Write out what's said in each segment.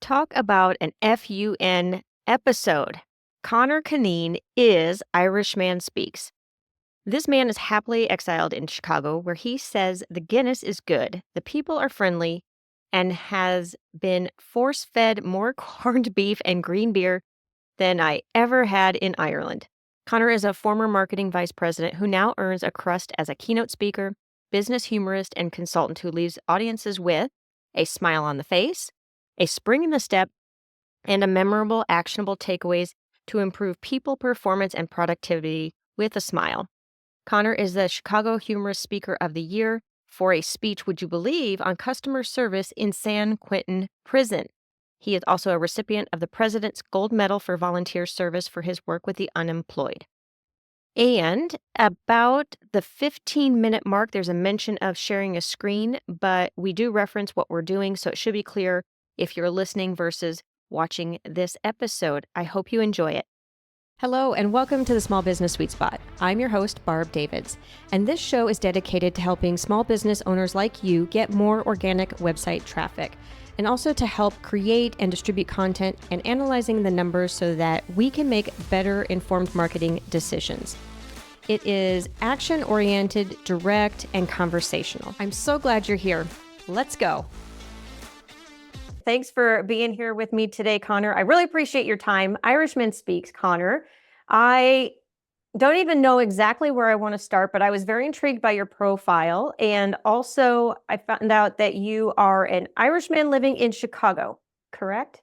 talk about an FUN episode. Conor is Irishman Speaks. This man is happily exiled in Chicago, where he says the Guinness is good, the people are friendly, and has been force-fed more corned beef and green beer than I ever had in Ireland. Conor is a former marketing vice president who now earns a crust as a keynote speaker, business humorist, and consultant who leaves audiences with a smile on the face, a spring in the step, and a memorable, actionable takeaways to improve people performance and productivity with a smile. Conor is the Chicago Humorist Speaker of the Year for a speech, would you believe, on customer service in San Quentin Prison. He is also a recipient of the President's Gold Medal for volunteer service for his work with the unemployed. And about the 15-minute mark, there's a mention of sharing a screen, but we do reference what we're doing, so it should be clear if you're listening versus watching this episode. I hope you enjoy it. Hello, and welcome to the Small Business Sweet Spot. I'm your host, Barb Davids, and this show is dedicated to helping small business owners like you get more organic website traffic, and also to help create and distribute content and analyzing the numbers so that we can make better informed marketing decisions. It is action-oriented, direct, and conversational. I'm so glad you're here. Let's go. Thanks for being here with me today, Conor. I really appreciate your time. Irishman Speaks, Conor. I don't even know exactly where I want to start, but I was very intrigued by your profile. And also, I found out that you are an Irishman living in Chicago, correct?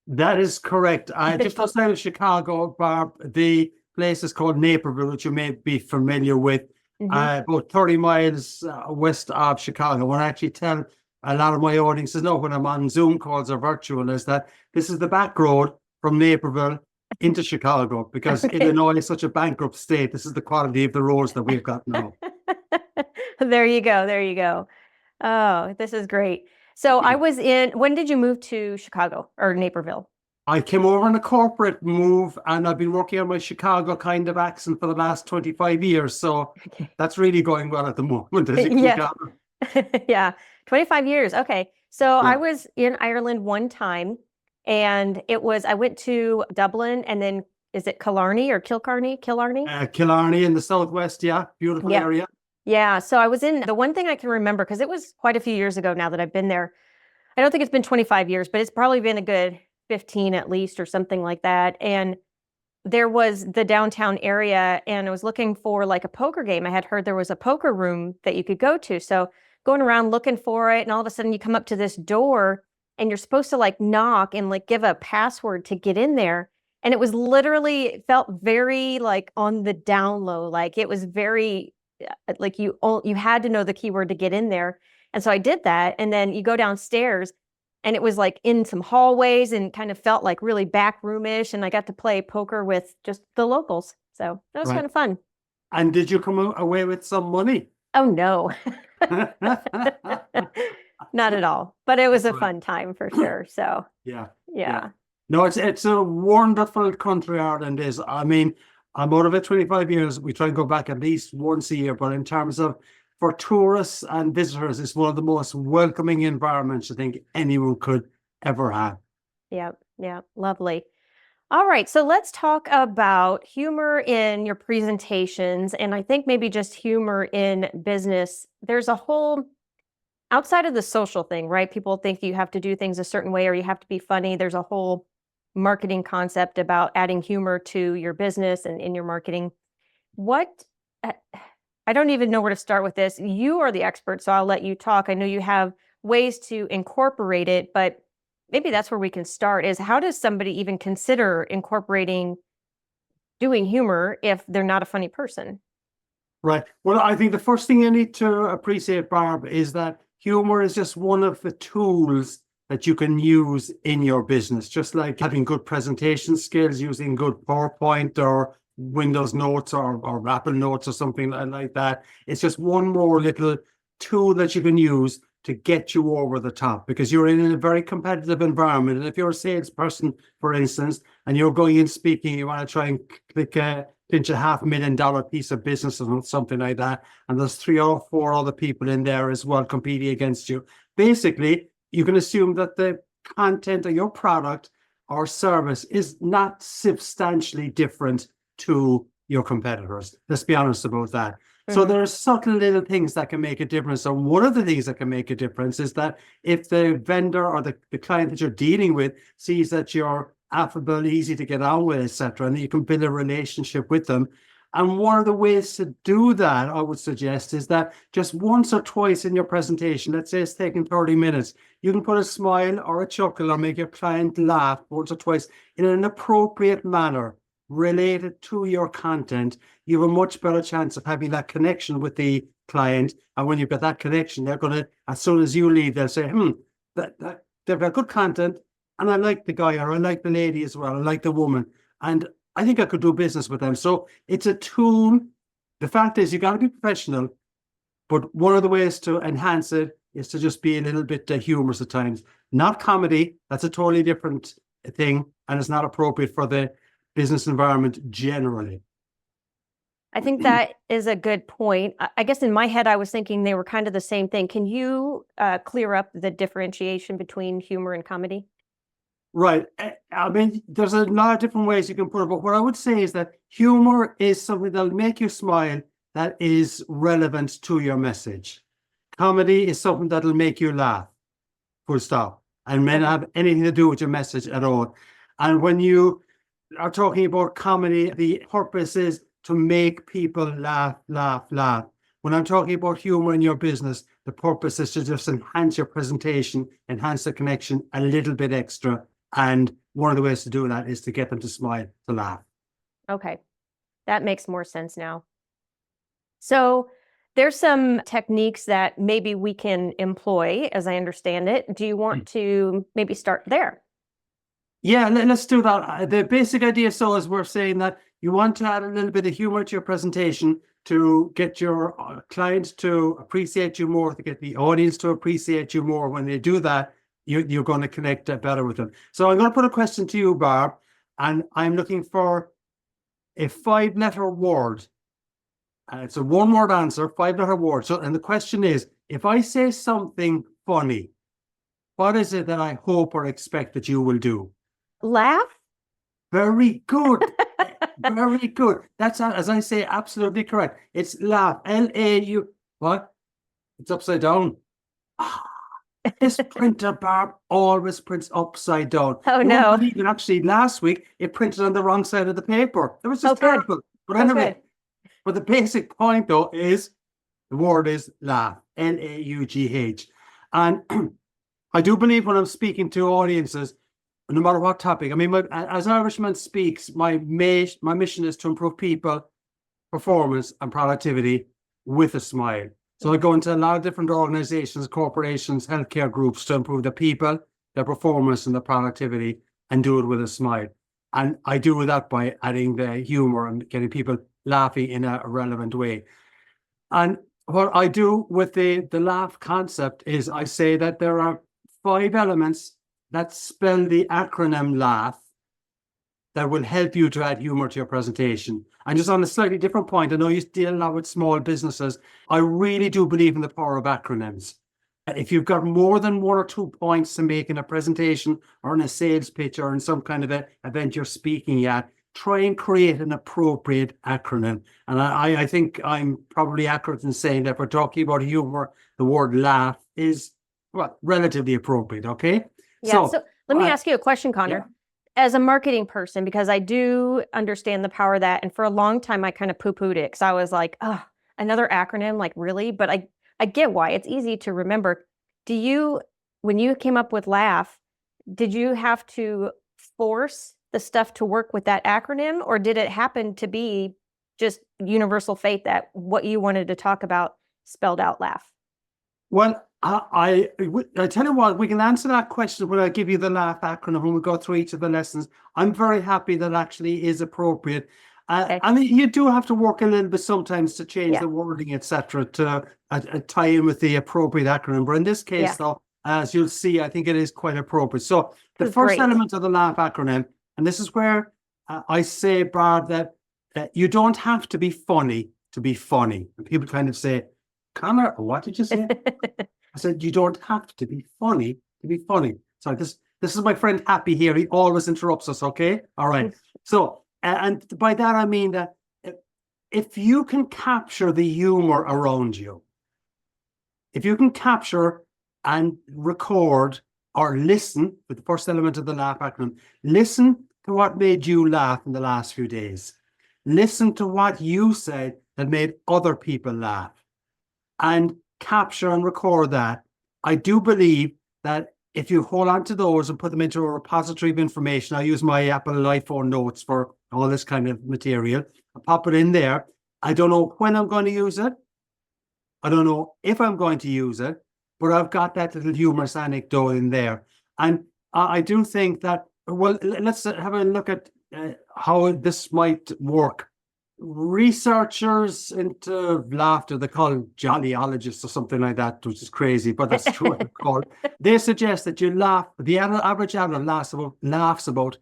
That is correct. Just outside of Chicago, Barb, the place is called Naperville, which you may be familiar with, about 30 miles west of Chicago. What I actually tell a lot of my audiences know when I'm on Zoom calls or virtual is that this is the back road from Naperville into Chicago, because Illinois is such a bankrupt state. This is the quality of the roads that we've got now. There you go. There you go. Oh, this is great. So when did you move to Chicago or Naperville? I came over on a corporate move, and I've been working on my Chicago kind of accent for the last 25 years. So that's really going well at the moment. Yeah, 25 years. Okay. So I was in Ireland one time, and I went to Dublin, and then is it Killarney or Killarney? Killarney in the southwest. Yeah. Beautiful area. Yeah. So I was the one thing I can remember, because it was quite a few years ago now that I've been there. I don't think it's been 25 years, but it's probably been a good 15 at least or something like that. And there was the downtown area, and I was looking for like a poker game. I had heard there was a poker room that you could go to. So going around looking for it, and all of a sudden you come up to this door, and you're supposed to like knock and like give a password to get in there. And it felt very like on the down low. Like it was very like you had to know the keyword to get in there. And so I did that. And then you go downstairs, and it was like in some hallways and kind of felt like really back roomish. And I got to play poker with just the locals. So that was kind of fun. And did you come away with some money? Oh, no. Not at all. But it was a fun time for sure. So yeah. No, it's a wonderful country, Ireland is. I mean, I'm out of it 25 years. We try and go back at least once a year. But in terms of for tourists and visitors, it's one of the most welcoming environments I think anyone could ever have. Yeah. Lovely. All right. So let's talk about humor in your presentations. And I think maybe just humor in business. There's a whole, outside of the social thing, right? People think you have to do things a certain way or you have to be funny. There's a whole marketing concept about adding humor to your business and in your marketing. I don't even know where to start with this. You are the expert, so I'll let you talk. I know you have ways to incorporate it, but maybe that's where we can start, is how does somebody even consider doing humor if they're not a funny person? Right. Well, I think the first thing you need to appreciate, Barb, is that humor is just one of the tools that you can use in your business, just like having good presentation skills, using good PowerPoint or Windows Notes or Apple Notes or something like that. It's just one more little tool that you can use to get you over the top, because you're in a very competitive environment. And if you're a salesperson, for instance, and you're going in speaking, you want to try and pinch a $500,000 piece of business or something like that, and there's 3 or 4 other people in there as well competing against you. Basically, you can assume that the content or your product or service is not substantially different to your competitors. Let's be honest about that. So there are subtle little things that can make a difference. And one of the things that can make a difference is that if the vendor or the client that you're dealing with sees that you're affable, easy to get on with, etc., and you can build a relationship with them. And one of the ways to do that, I would suggest, is that just once or twice in your presentation, let's say it's taking 30 minutes, you can put a smile or a chuckle or make your client laugh once or twice in an appropriate manner related to your content. You have a much better chance of having that connection with the client. And when you've got that connection, they're going to, as soon as you leave, they'll say, they've got good content. And I like the guy, or I like the lady as well. I like the woman. And I think I could do business with them. So it's a tool. The fact is, you got to be professional. But one of the ways to enhance it is to just be a little bit humorous at times. Not comedy. That's a totally different thing. And it's not appropriate for the business environment generally. I think that is a good point. I guess in my head, I was thinking they were kind of the same thing. Can you clear up the differentiation between humor and comedy? Right. I mean, there's a lot of different ways you can put it, but what I would say is that humor is something that'll make you smile that is relevant to your message. Comedy is something that'll make you laugh, full stop, and may not have anything to do with your message at all. And when you are talking about comedy, the purpose is to make people laugh, laugh, laugh. When I'm talking about humor in your business, the purpose is to just enhance your presentation, enhance the connection a little bit extra. And one of the ways to do that is to get them to smile, to laugh. Okay. That makes more sense now. So there's some techniques that maybe we can employ, as I understand it. Do you want to maybe start there? Yeah, let's do that. The basic idea is we're saying that you want to add a little bit of humor to your presentation to get your clients to appreciate you more, to get the audience to appreciate you more. When they do that, you're going to connect better with them. So I'm going to put a question to you, Barb, and I'm looking for a 5-letter word. It's a one-word answer, 5-letter word. So, and the question is, if I say something funny, what is it that I hope or expect that you will do? Laugh? Very good. Very good. That's, as I say, absolutely correct. It's laugh. L-A-U. What? It's upside down. This printer, Barb, always prints upside down. Oh, no. Even actually, last week, it printed on the wrong side of the paper. It was just terrible. But anyway, but the basic point, though, is the word is laugh. L-A-U-G-H. And I do believe when I'm speaking to audiences, no matter what topic, I mean, as Irishman Speaks, my mission is to improve people, performance, and productivity with a smile. So I go into a lot of different organizations, corporations, healthcare groups to improve the people, their performance, and the productivity, and do it with a smile. And I do that by adding the humor and getting people laughing in a relevant way. And what I do with the laugh concept is I say that there are 5 elements that spell the acronym LAUGH that will help you to add humor to your presentation. And just on a slightly different point, I know you deal a lot with small businesses. I really do believe in the power of acronyms. If you've got more than 1 or 2 points to make in a presentation or in a sales pitch or in some kind of an event you're speaking at, try and create an appropriate acronym. And I think I'm probably accurate in saying that if we're talking about humor, the word laugh is, well, relatively appropriate, okay? Yeah, so let me ask you a question, Conor. Yeah. As a marketing person, because I do understand the power of that, and for a long time I kind of poo-pooed it because I was like, oh, another acronym, like really? But I get why. It's easy to remember. When you came up with laugh, did you have to force the stuff to work with that acronym, or did it happen to be just universal fate that what you wanted to talk about spelled out laugh? Well, I tell you what, we can answer that question when I give you the laugh acronym when we go through each of the lessons. I'm very happy that actually is appropriate. Okay. I mean, you do have to work a little bit sometimes to change the wording, etc., to tie in with the appropriate acronym. But in this case, though, as you'll see, I think it is quite appropriate. So the first element of the laugh acronym, and this is where I say, Barb, that you don't have to be funny to be funny. And people kind of say, Conor, what did you say? I said, you don't have to be funny to be funny. So This is my friend Happy here. He always interrupts us, okay? All right. So, and by that I mean that if you can capture the humor around you, if you can capture and record or listen, with the first element of the laugh acronym, listen to what made you laugh in the last few days. Listen to what you said that made other people laugh, and capture and record that. I do believe that if you hold on to those and put them into a repository of information, I use my Apple iPhone notes for all this kind of material. I pop it in there. I don't know when I'm going to use it. I don't know if I'm going to use it, but I've got that little humorous anecdote in there. And I do think that, well, let's have a look at how this might work. Researchers into laughter, they call them jollyologists or something like that, which is crazy, but that's true what they're called. They suggest that you laugh, the average adult laughs about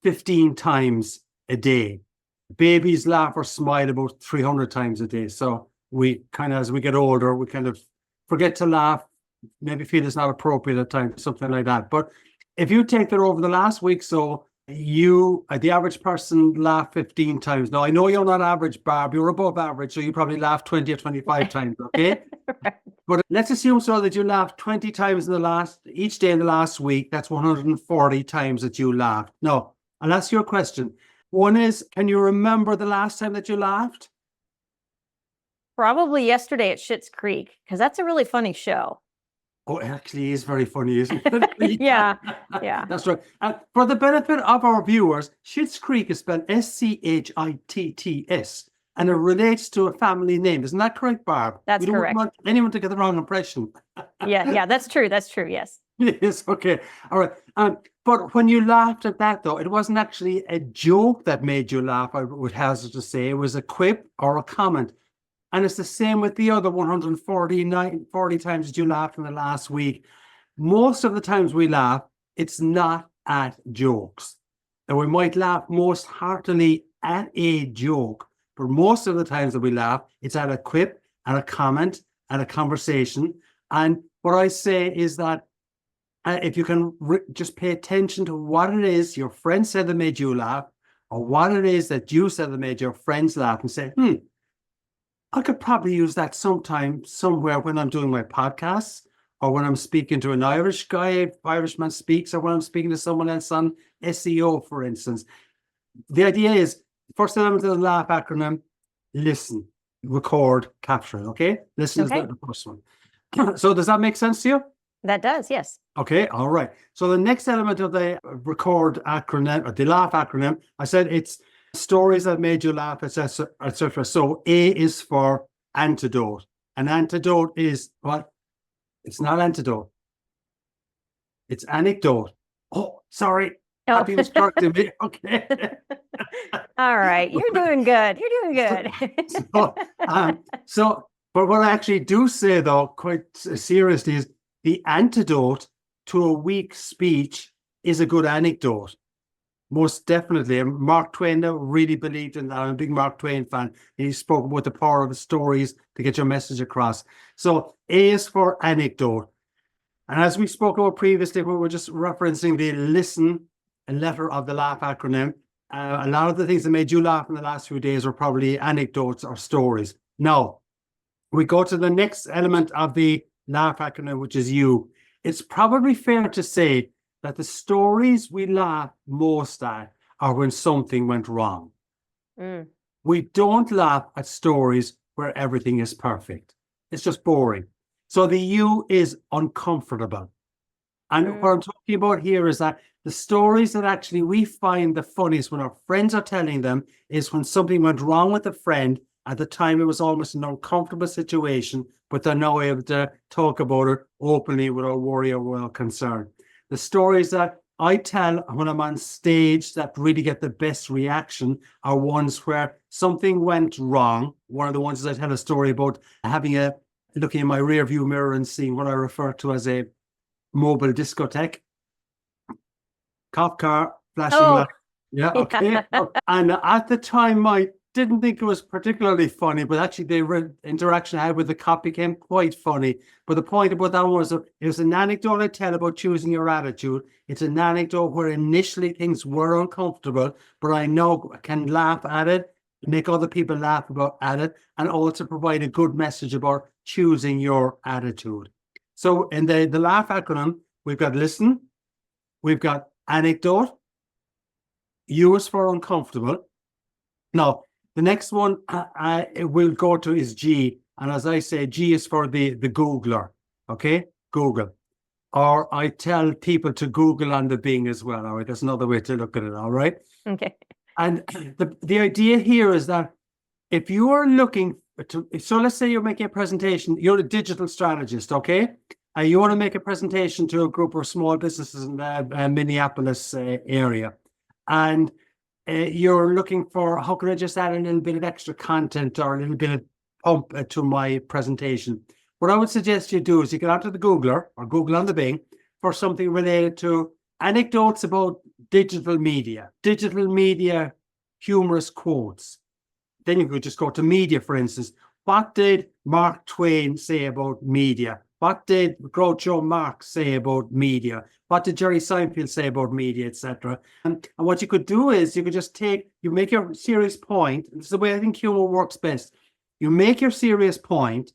15 times a day. Babies laugh or smile about 300 times a day. So we kind of, as we get older, we kind of forget to laugh, maybe feel it's not appropriate at times, something like that. But if you take that over the last week, so you, the average person, laugh 15 times. Now, I know you're not average, Barb. You're above average, so you probably laugh 20 or 25 times, okay? Right. But let's assume so that you laughed 20 times in each day in the last week. That's 140 times that you laughed. Now, I'll ask you a question. One is, can you remember the last time that you laughed? Probably yesterday at Schitt's Creek, because that's a really funny show. Oh, it actually is very funny, isn't it? Yeah. That's right. For the benefit of our viewers, Schitt's Creek is spelled Schittts, and it relates to a family name. Isn't that correct, Barb? That's correct. We don't want anyone to get the wrong impression. Yeah, that's true. That's true, yes. Yes, okay. All right. But when you laughed at that, though, it wasn't actually a joke that made you laugh, I would hazard to say. It was a quip or a comment. And it's the same with the other 40 times that you laughed in the last week. Most of the times we laugh, it's not at jokes. And we might laugh most heartily at a joke, but most of the times that we laugh, it's at a quip, at a comment, at a conversation. And what I say is that if you can just pay attention to what it is your friend said that made you laugh, or what it is that you said that made your friends laugh, and say, I could probably use that sometime, somewhere, when I'm doing my podcasts, or when I'm speaking to an Irish guy, Irishman Speaks, or when I'm speaking to someone else on SEO, for instance. The idea is, first element of the laugh acronym, listen, record, capture, okay? Listen is the first one. So does that make sense to you? That does, yes. Okay, all right. So the next element of the record acronym, or the laugh acronym, I said it's stories that made you laugh, etc., etc. So A is for antidote. An antidote is what? It's not antidote. It's anecdote. Oh, sorry. Oh. Happy was correcting me. Okay. All right. You're doing good. You're doing good. But what I actually do say, though, quite seriously, is the antidote to a weak speech is a good anecdote. Most definitely. And Mark Twain really believed in that. I'm a big Mark Twain fan. He spoke about the power of the stories to get your message across. So A is for anecdote. And as we spoke about previously, we were just referencing the listen and letter of the laugh acronym. A lot of the things that made you laugh in the last few days were probably anecdotes or stories. Now, we go to the next element of the laugh acronym, which is you. It's probably fair to say that the stories we laugh most at are when something went wrong. We don't laugh at stories where everything is perfect. It's just boring. So the you is uncomfortable. And what I'm talking about here is that the stories that actually we find the funniest when our friends are telling them is when something went wrong with a friend. At the time, it was almost an uncomfortable situation, but they're now able to talk about it openly without worry or without concern. The stories that I tell when I'm on stage that really get the best reaction are ones where something went wrong. One of the ones is I tell a story about looking in my rear view mirror and seeing what I refer to as a mobile discotheque. Cop car, flashing light. Yeah, okay. And at the time, my didn't think it was particularly funny, but actually the interaction I had with the cop became quite funny. But the point about that was it was an anecdote I tell about choosing your attitude. It's an anecdote where initially things were uncomfortable, but I know I can laugh at it, make other people laugh at it, and also provide a good message about choosing your attitude. So in the laugh acronym, we've got listen, we've got anecdote, U is for uncomfortable. Now, the next one I will go to is G. And as I say, G is for the Googler. Okay? Google. Or I tell people to Google on the Bing as well. All right. That's another way to look at it. All right. Okay. And the idea here is that if you are looking to, so let's say you're making a presentation, you're a digital strategist, okay? And you want to make a presentation to a group of small businesses in the Minneapolis area. And you're looking for, how can I just add a little bit of extra content or a little bit of pump to my presentation? What I would suggest you do is you get onto the Googler or Google on the Bing for something related to anecdotes about digital media humorous quotes. Then you could just go to media, for instance. What did Mark Twain say about media? What did Groucho Marx say about media? What did Jerry Seinfeld say about media, etc.? And what you could do is you could just you make your serious point. This is the way I think humor works best. You make your serious point,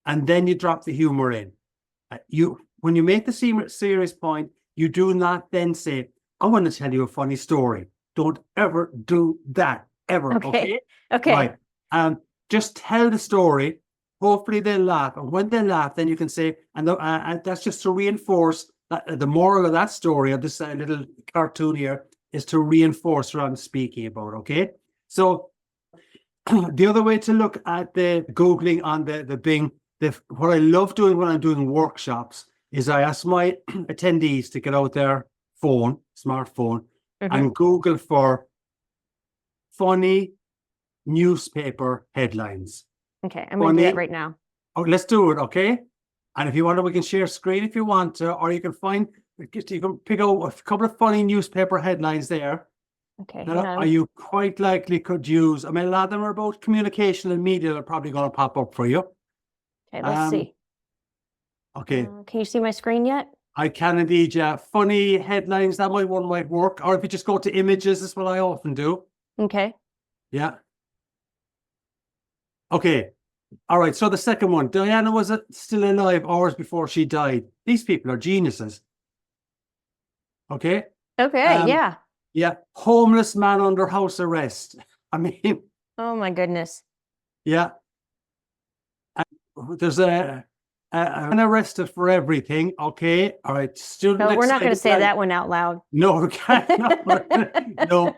and then you drop the humor in. When you make the serious point, you do not then say, I want to tell you a funny story. Don't ever do that, ever. Okay. Right. Just tell the story. Hopefully they'll laugh. And when they laugh, then you can say, and that's just to reinforce that the moral of that story, of this little cartoon here, is to reinforce what I'm speaking about. Okay. So the other way to look at the Googling on the Bing, what I love doing when I'm doing workshops is I ask my attendees to get out their smartphone, and Google for funny newspaper headlines. Okay, I'm going to do that right now. Oh, let's do it, okay? And if you want to, we can share screen if you want to, or you can pick out a couple of funny newspaper headlines there. Okay. That you quite likely could use. I mean, a lot of them are about communication and media that are probably going to pop up for you. Okay, let's see. Okay. Can you see my screen yet? I can indeed, yeah. Funny headlines, that might work. Or if you just go to images, that's what I often do. Okay. Yeah. Okay. All right. So the second one, Diana was still alive hours before she died. These people are geniuses. Okay. Okay. Yeah. Yeah. Homeless man under house arrest. I mean. Oh my goodness. Yeah. There's an arrested for everything. Okay. All right. Student. No, we're not going to say that one out loud. No, we can't. No.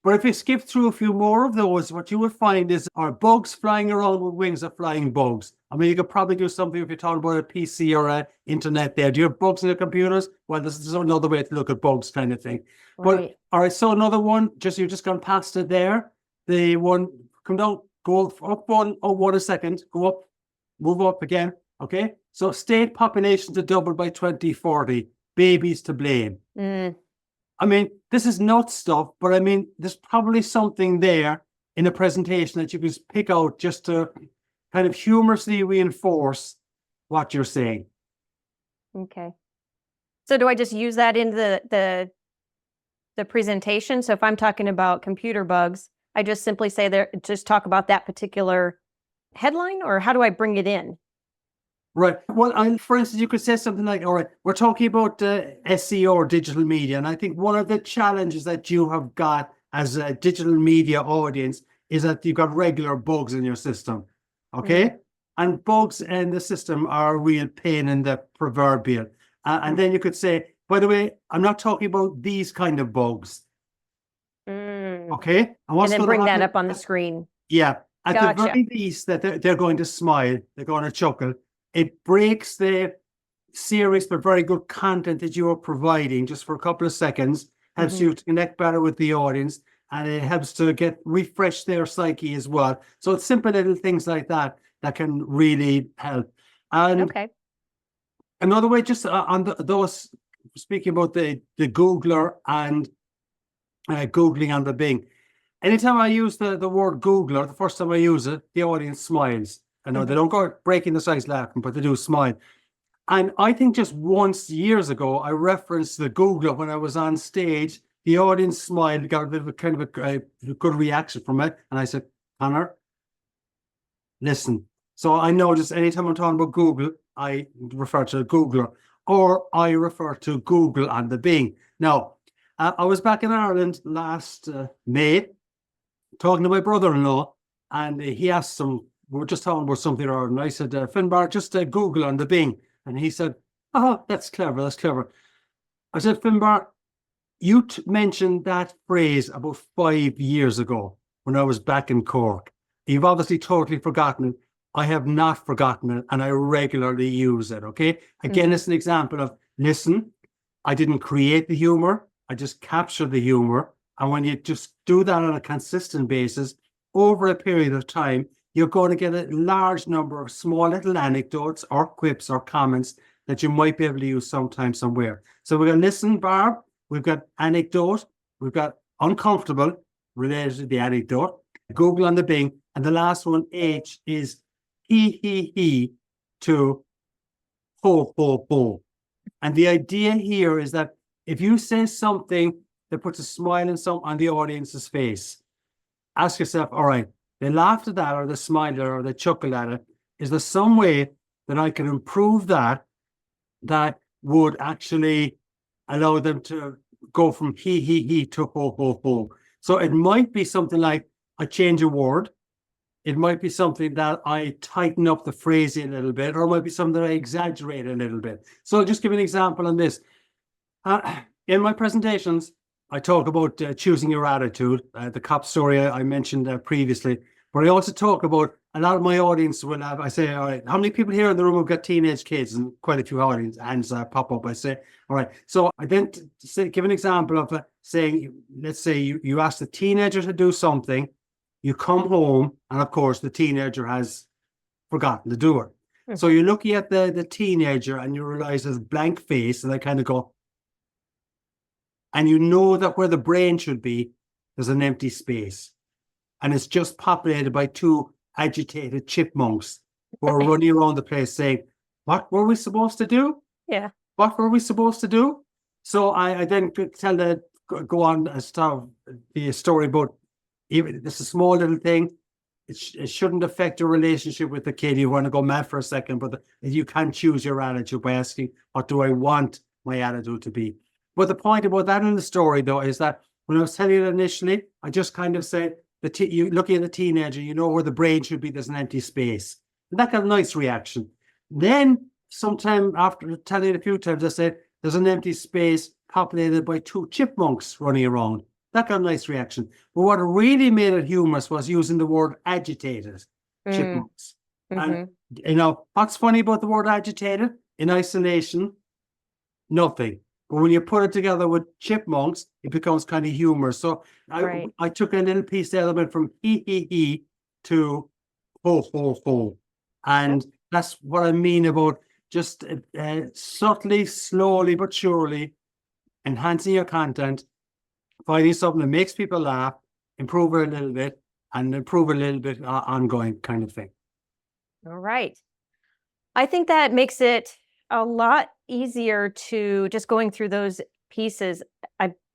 But if you skip through a few more of those, what you will find are bugs flying around with wings of flying bugs. I mean, you could probably do something if you're talking about a PC or an internet there. Do you have bugs in your computers? Well, this is another way to look at bugs kind of thing. Right. But all right, so another one, you've just gone past it there. The one, come down, go up one, a second, go up, move up again. Okay. So state population to double by 2040, babies to blame. I mean, this is nuts stuff, but I mean, there's probably something there in a presentation that you can pick out just to kind of humorously reinforce what you're saying. Okay. So do I just use that in the presentation? So if I'm talking about computer bugs, I just simply say just talk about that particular headline, or how do I bring it in? Right. Well, for instance, you could say something like, all right, we're talking about SEO or digital media. And I think one of the challenges that you have got as a digital media audience is that you've got regular bugs in your system. Okay. And bugs in the system are a real pain in the proverbial. And then you could say, by the way, I'm not talking about these kind of bugs. Okay. And then bring that up on the screen. Yeah. At the very least, that they're going to smile, they're going to chuckle. It breaks the serious but very good content that you are providing just for a couple of seconds, helps you to connect better with the audience, and it helps to refresh their psyche as well. So it's simple little things like that that can really help. And another way, just on those, speaking about the Googler and Googling on the Bing, anytime I use the word Googler, the first time I use it, the audience smiles. I know they don't go breaking the sides laughing, but they do smile. And I think just once years ago, I referenced the Googler when I was on stage. The audience smiled, got a bit of a kind of a good reaction from it. And I said, Conor, listen. So I know just anytime I'm talking about Google, I refer to Googler, or I refer to Google on the Bing. Now, I was back in Ireland last May, talking to my brother-in-law, and he asked some, we were just talking about something or other, and I said, Finbar, just Google on the Bing. And he said, oh, that's clever, that's clever. I said, Finbar, you mentioned that phrase about 5 years ago when I was back in Cork. You've obviously totally forgotten it. I have not forgotten it, and I regularly use it, okay? Again, it's an example of, listen, I didn't create the humor, I just captured the humor. And when you just do that on a consistent basis over a period of time, you're going to get a large number of small little anecdotes or quips or comments that you might be able to use sometime somewhere. So we're going to listen, Barb. We've got anecdote. We've got uncomfortable related to the anecdote. Google on the Bing. And the last one, H, is he to ho, ho, ho. And the idea here is that if you say something that puts a smile on the audience's face, ask yourself, all right, they laughed at that or they smiled at it or they chuckled at it. Is there some way that I can improve that would actually allow them to go from he to ho, ho, ho? So it might be something like I change a word. It might be something that I tighten up the phrasing a little bit, or it might be something that I exaggerate a little bit. So I'll just give an example on this. In my presentations, I talk about choosing your attitude, the cop story I mentioned previously, but I also talk about a lot of my audience will have, I say, all right, how many people here in the room have got teenage kids? And quite a few audience hands pop up. I say, all right. So I then give an example of saying, let's say you ask the teenager to do something, you come home, and of course the teenager has forgotten to do it. So you're looking at the teenager and you realize there's a blank face, and they kind of go, and you know that where the brain should be, there's an empty space. And it's just populated by two agitated chipmunks who are running around the place saying, what were we supposed to do? Yeah. What were we supposed to do? So I then go on as to the story about, even this is a small little thing. It shouldn't affect your relationship with the kid. You want to go mad for a second, but you can choose your attitude by asking, what do I want my attitude to be? But the point about that in the story, though, is that when I was telling it initially, I just kind of said, you looking at the teenager, you know where the brain should be, there's an empty space. And that got a nice reaction. Then, sometime after telling it a few times, I said, there's an empty space populated by two chipmunks running around. That got a nice reaction. But what really made it humorous was using the word agitated chipmunks. And, you know, what's funny about the word agitated? In isolation, nothing. But when you put it together with chipmunks, it becomes kind of humorous. So I took a little piece of element from he to ho, ho, ho. And that's what I mean about just subtly, slowly, but surely enhancing your content, finding something that makes people laugh, improve it a little bit, and improve it a little bit ongoing kind of thing. All right. I think that makes it a lot easier to just going through those pieces.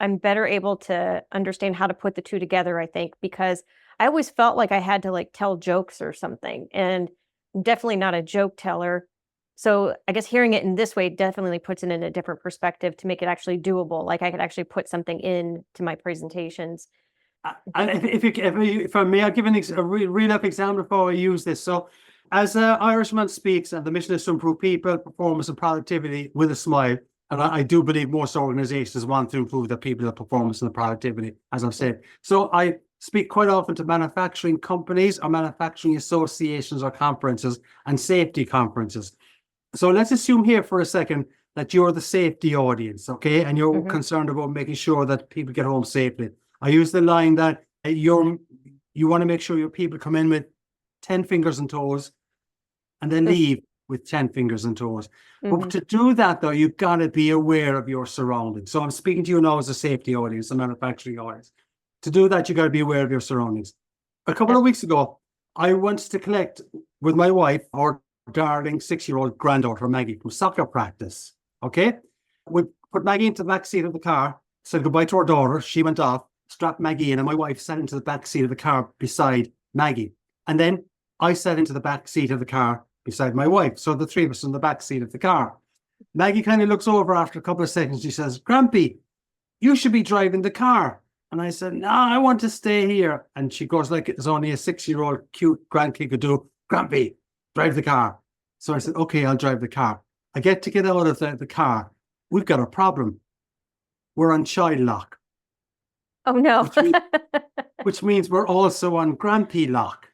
I'm better able to understand how to put the two together, I think, because I always felt like I had to like tell jokes or something, and I'm definitely not a joke teller. So I guess hearing it in this way definitely puts it in a different perspective to make it actually doable. Like I could actually put something in to my presentations. And if I may, I'll give a real life example before I use this. So as Irishman Speaks, and the mission is to improve people, performance, and productivity with a smile. And I do believe most organizations want to improve the people, the performance, and the productivity, as I've said. So I speak quite often to manufacturing companies or manufacturing associations or conferences and safety conferences. So let's assume here for a second that you're the safety audience, okay? And you're concerned about making sure that people get home safely. I use the line that you want to make sure your people come in with 10 fingers and toes and then leave with 10 fingers and toes. But to do that, though, you've got to be aware of your surroundings. So I'm speaking to you now as a safety audience, a manufacturing audience. to do that, you got to be aware of your surroundings. A couple of weeks ago, I went to collect with my wife our darling 6-year-old granddaughter, Maggie, from soccer practice. Okay. We put Maggie into the back seat of the car, said goodbye to our daughter. She went off, strapped Maggie in, and my wife sat into the back seat of the car beside Maggie. And then I sat into the back seat of the car beside my wife. So the three of us in the back seat of the car. Maggie kind of looks over after a couple of seconds. She says, Grampy, you should be driving the car. And I said, no, I want to stay here. And she goes like it's only a 6-year-old cute grandkid could do. Grampy, drive the car. So I said, okay, I'll drive the car. I get out of the car. We've got a problem. We're on child lock. Oh, no. Which means we're also on Grampy lock.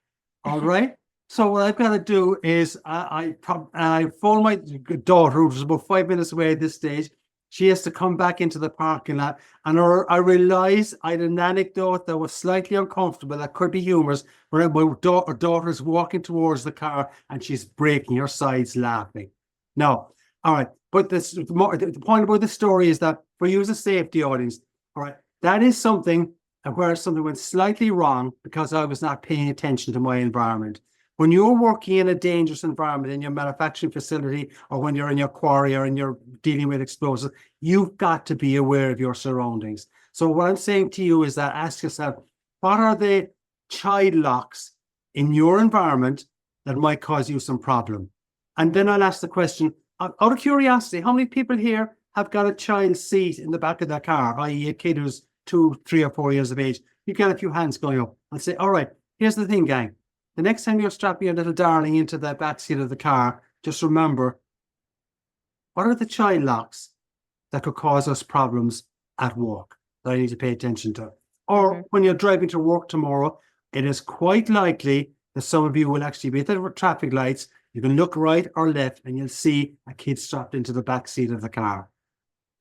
All right. So what I've got to do is I phone my daughter, who's about 5 minutes away at this stage. She has to come back into the parking lot. And I realized I had an anecdote that was slightly uncomfortable, that could be humorous, where my daughter's walking towards the car and she's breaking her sides laughing. No. All right. But the point about the story is that for you as a safety audience, all right, that is something where something went slightly wrong because I was not paying attention to my environment. When you're working in a dangerous environment in your manufacturing facility, or when you're in your quarry, or when you're dealing with explosives, you've got to be aware of your surroundings. So what I'm saying to you is that ask yourself, what are the child locks in your environment that might cause you some problem? And then I'll ask the question, out of curiosity, how many people here have got a child seat in the back of their car, i.e. a kid who's 2, 3, or 4 years of age? You get a few hands going up and say, all right, here's the thing, gang. The next time you're strapping your little darling into the back seat of the car, just remember, what are the child locks that could cause us problems at work that I need to pay attention to? Or when you're driving to work tomorrow, it is quite likely that some of you will actually be at the traffic lights. You can look right or left and you'll see a kid strapped into the back seat of the car.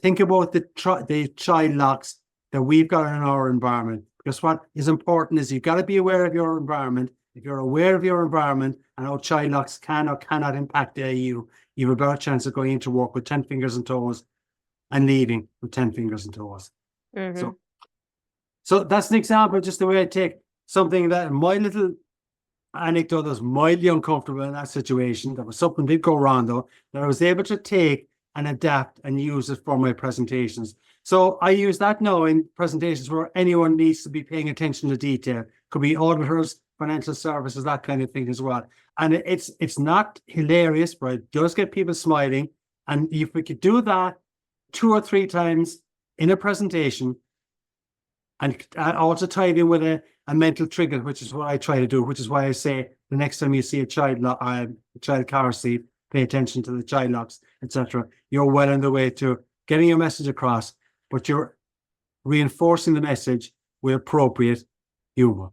Think about the child locks that we've got in our environment, because what is important is you've got to be aware of your environment. If you're aware of your environment and how child locks can or cannot impact you have a better chance of going into work with 10 fingers and toes and leaving with 10 fingers and toes. So that's an example, just the way I take something that my little anecdote was mildly uncomfortable in that situation. That was something did go wrong, though, that I was able to take and adapt and use it for my presentations. So I use that now in presentations where anyone needs to be paying attention to detail. Could be auditors, financial services, that kind of thing as well. And it's not hilarious, but it does get people smiling. And if we could do that 2 or 3 times in a presentation, and also tie it in with a mental trigger, which is what I try to do, which is why I say the next time you see a child car seat, pay attention to the child locks, etc. You're well on the way to getting your message across, but you're reinforcing the message with appropriate humor.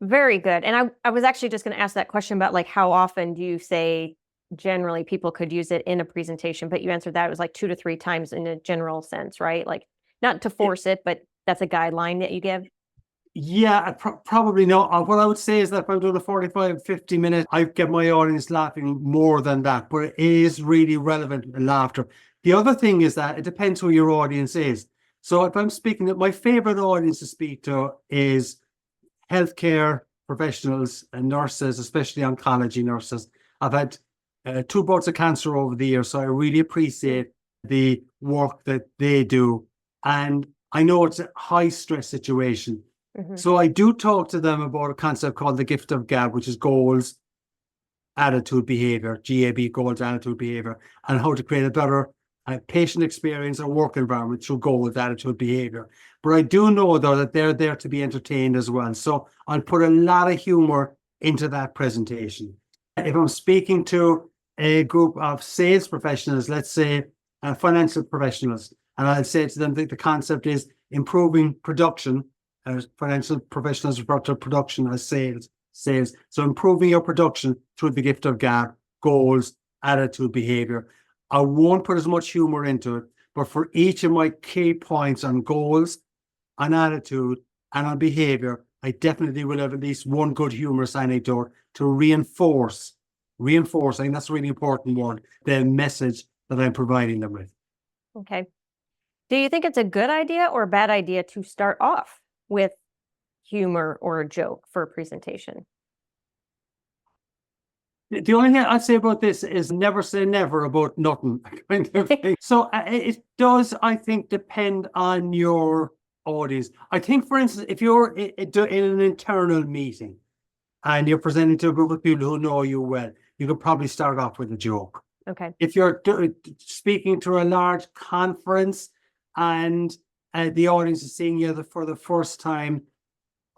Very good. And I was actually just going to ask that question about like how often do you say generally people could use it in a presentation, but you answered that it was like 2 to 3 times in a general sense, right? Like not to force it, but that's a guideline that you give. Yeah, probably not. What I would say is that if I'm doing a 45, 50 minutes, I get my audience laughing more than that, but it is really relevant laughter. The other thing is that it depends who your audience is. So if I'm speaking, my favorite audience to speak to is healthcare professionals and nurses, especially oncology nurses. I've had 2 bouts of cancer over the years, so I really appreciate the work that they do. And I know it's a high stress situation. So I do talk to them about a concept called the gift of gab, which is goals, attitude, behavior, GAB, goals, attitude, behavior, and how to create a better patient experience or work environment through goals, attitude, behavior. But I do know, though, that they're there to be entertained as well. So I'll put a lot of humor into that presentation. If I'm speaking to a group of sales professionals, let's say financial professionals, and I'll say to them that the concept is improving production. Financial professionals refer to production as sales. So improving your production through the gift of gab, goals, attitude, behavior. I won't put as much humor into it, but for each of my key points on goals, on attitude, and on behavior, I definitely will have at least one good humorous anecdote to reinforce, I think that's a really important one, the message that I'm providing them with. Okay. Do you think it's a good idea or a bad idea to start off with humor or a joke for a presentation? The only thing I'd say about this is never say never about nothing kind of thing. So it does, I think, depend on your audience. I think, for instance, if you're in an internal meeting and you're presenting to a group of people who know you well, you could probably start off with a joke. Okay. If you're speaking to a large conference and the audience is seeing you for the first time,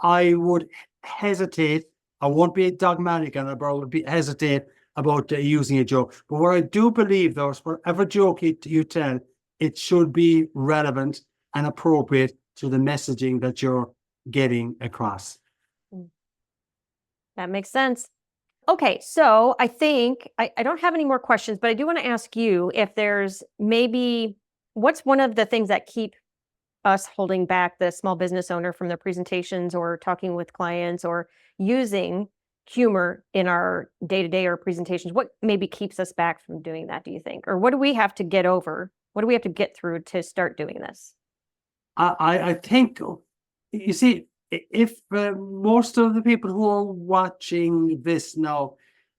I would hesitate. I won't be dogmatic on it, but I would hesitate about using a joke. But what I do believe, though, is whatever joke you tell, it should be relevant and appropriate to the messaging that you're getting across. That makes sense. Okay, so I think I don't have any more questions, but I do want to ask you if there's maybe what's one of the things that keep us holding back the small business owner from their presentations or talking with clients or using humor in our day-to-day or presentations? What maybe keeps us back from doing that, do you think? Or what do we have to get over? What do we have to get through to start doing this? I think, you see, if most of the people who are watching this now,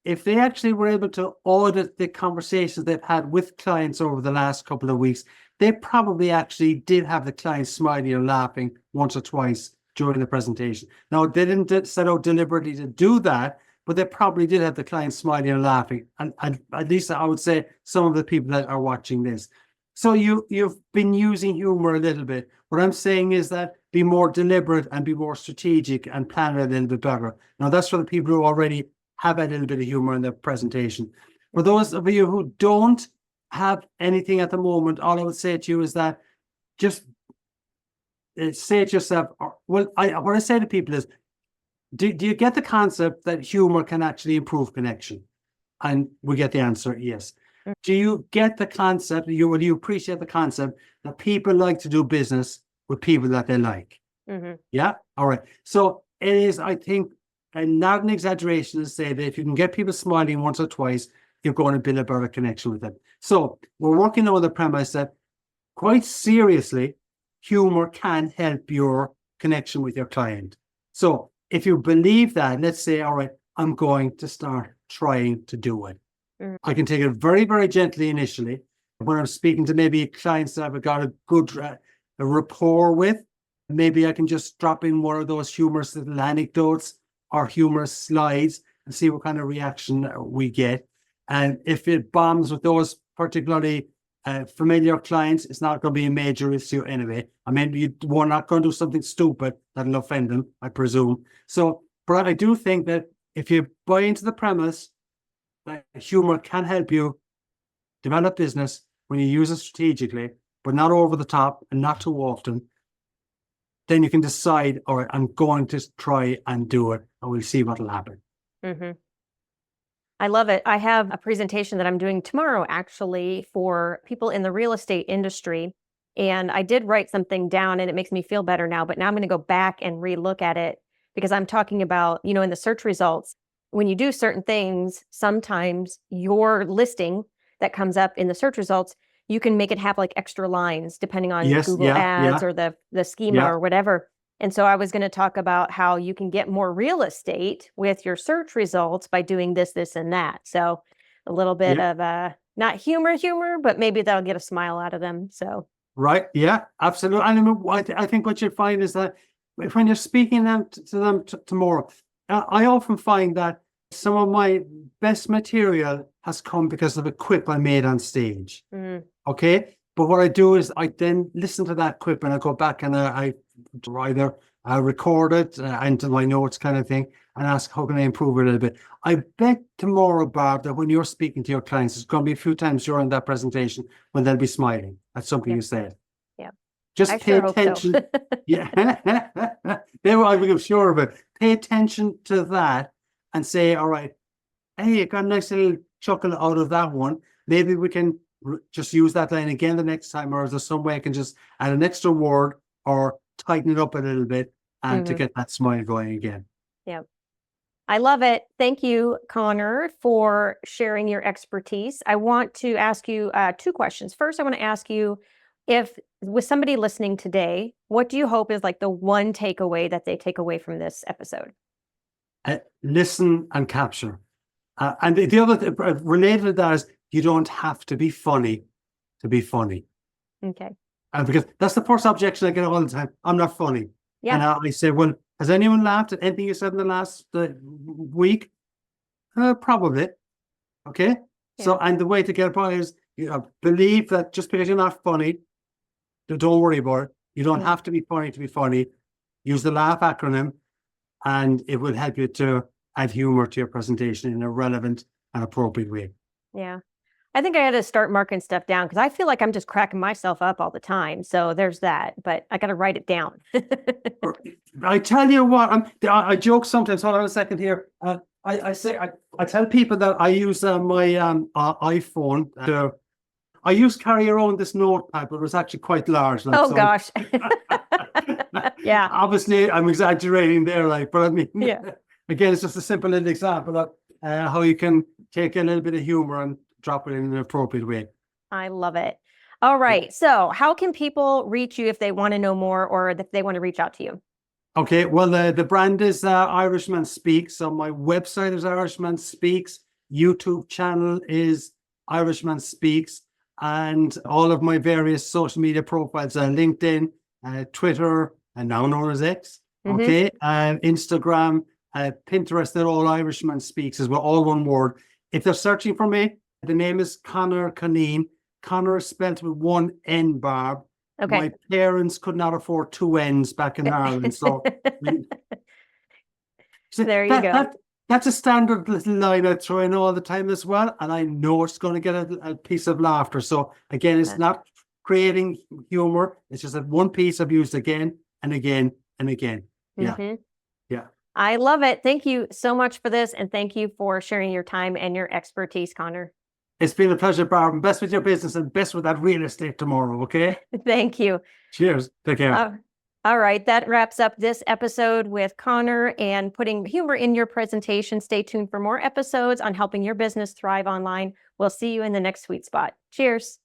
if they actually were able to audit the conversations they've had with clients over the last couple of weeks, they probably actually did have the clients smiling or laughing once or twice during the presentation. Now, they didn't set out deliberately to do that, but they probably did have the clients smiling and laughing. And at least I would say some of the people that are watching this. So you've been using humor a little bit. What I'm saying is that be more deliberate and be more strategic and plan it a little bit better. Now, that's for the people who already have a little bit of humor in their presentation. For those of you who don't have anything at the moment, all I would say to you is that just say to yourself, what I say to people is, do you get the concept that humor can actually improve connection? And we get the answer, yes. Do you get the concept, will you appreciate the concept that people like to do business with people that they like? Mm-hmm. Yeah? All right. So it is, I think, and not an exaggeration to say that if you can get people smiling once or twice, you're going to build a better connection with them. So we're working on the premise that, quite seriously, humor can help your connection with your client. So if you believe that, let's say, all right, I'm going to start trying to do it. Mm-hmm. I can take it very, very gently initially. When I'm speaking to maybe clients that I've got a good rapport with, maybe I can just drop in one of those humorous little anecdotes or humorous slides and see what kind of reaction we get. And if it bombs with those particularly familiar clients, it's not going to be a major issue anyway. I mean, we're not going to do something stupid that'll offend them, I presume. So, but I do think that if you buy into the premise that humor can help you develop business when you use it strategically, but not over the top and not too often, then you can decide, all right, I'm going to try and do it, and we'll see what will happen. Mm-hmm. I love it. I have a presentation that I'm doing tomorrow, actually, for people in the real estate industry. And I did write something down and it makes me feel better now, but now I'm going to go back and relook at it because I'm talking about, in the search results, when you do certain things, sometimes your listing that comes up in the search results, you can make it have like extra lines depending on Google Ads or the schema or whatever. And so I was going to talk about how you can get more real estate with your search results by doing this, this, and that. So a little bit of not humor, but maybe that'll get a smile out of them. So right, yeah, absolutely. And I think what you'll find is that when you're speaking to them tomorrow, I often find that some of my best material has come because of a quip I made on stage. Mm. Okay. But what I do is I then listen to that quip and I go back and I either record it into my notes kind of thing and ask, how can I improve it a little bit? I bet tomorrow, Barb, that when you're speaking to your clients, there's going to be a few times during that presentation when they'll be smiling at something you said. Yeah. Just pay attention. So. Yeah. I'm sure of it. Pay attention to that and say, all right, hey, I got a nice little chuckle out of that one. Maybe we can just use that line again the next time, or is there some way I can just add an extra word or tighten it up a little bit and to get that smile going again. Yeah. I love it. Thank you, Conor, for sharing your expertise. I want to ask you two questions. First, I want to ask you, If with somebody listening today, what do you hope is like the one takeaway that they take away from this episode? Listen and capture. And the other related to that is you don't have to be funny to be funny. Okay. Because that's the first objection I get all the time. I'm not funny. Yeah. And I say, well, has anyone laughed at anything you said in the last week? Probably. Okay. Yeah. So, and the way to get by is, believe that just because you're not funny, don't worry about it. You don't have to be funny to be funny. Use the laugh acronym, and it will help you to add humor to your presentation in a relevant and appropriate way. Yeah. I think I had to start marking stuff down because I feel like I'm just cracking myself up all the time. So there's that, but I got to write it down. I tell you what, I joke sometimes. Hold on a second here. I tell people that I use my iPhone. I used to carry around this notepad, but it was actually quite large. Like, Oh, so gosh. Yeah. obviously, I'm exaggerating there, like, but I mean, Yeah. again, it's just a simple little example of how you can take a little bit of humor and drop it in an appropriate way. I love it. All right. So how can people reach you if they want to know more or if they want to reach out to you? Okay, well, the brand is Irishman Speaks. So my website is Irishman Speaks. YouTube channel is Irishman Speaks. And all of my various social media profiles are LinkedIn, Twitter, and now known as X. Okay, Instagram, Pinterest, they're all Irishman Speaks as well, all one word. If they're searching for me, the name is Conor Caneen. Conor is spelled with one N, Barb. Okay. My parents could not afford two N's back in Ireland. So there you go. That's a standard little line I throw in all the time as well. And I know it's going to get a piece of laughter. So again, it's not creating humor. It's just that one piece I've used again and again and again. Yeah. Yeah. I love it. Thank you so much for this. And thank you for sharing your time and your expertise, Conor. It's been a pleasure, Barb. And best with your business and best with that real estate tomorrow. Okay. Thank you. Cheers. Take care. All right. That wraps up this episode with Conor and putting humor in your presentation. Stay tuned for more episodes on helping your business thrive online. We'll see you in the next sweet spot. Cheers.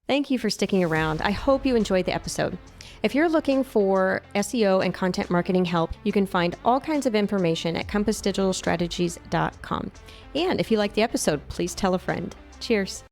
Thank you for sticking around. I hope you enjoyed the episode. If you're looking for SEO and content marketing help, you can find all kinds of information at compassdigitalstrategies.com. And if you like the episode, please tell a friend. Cheers.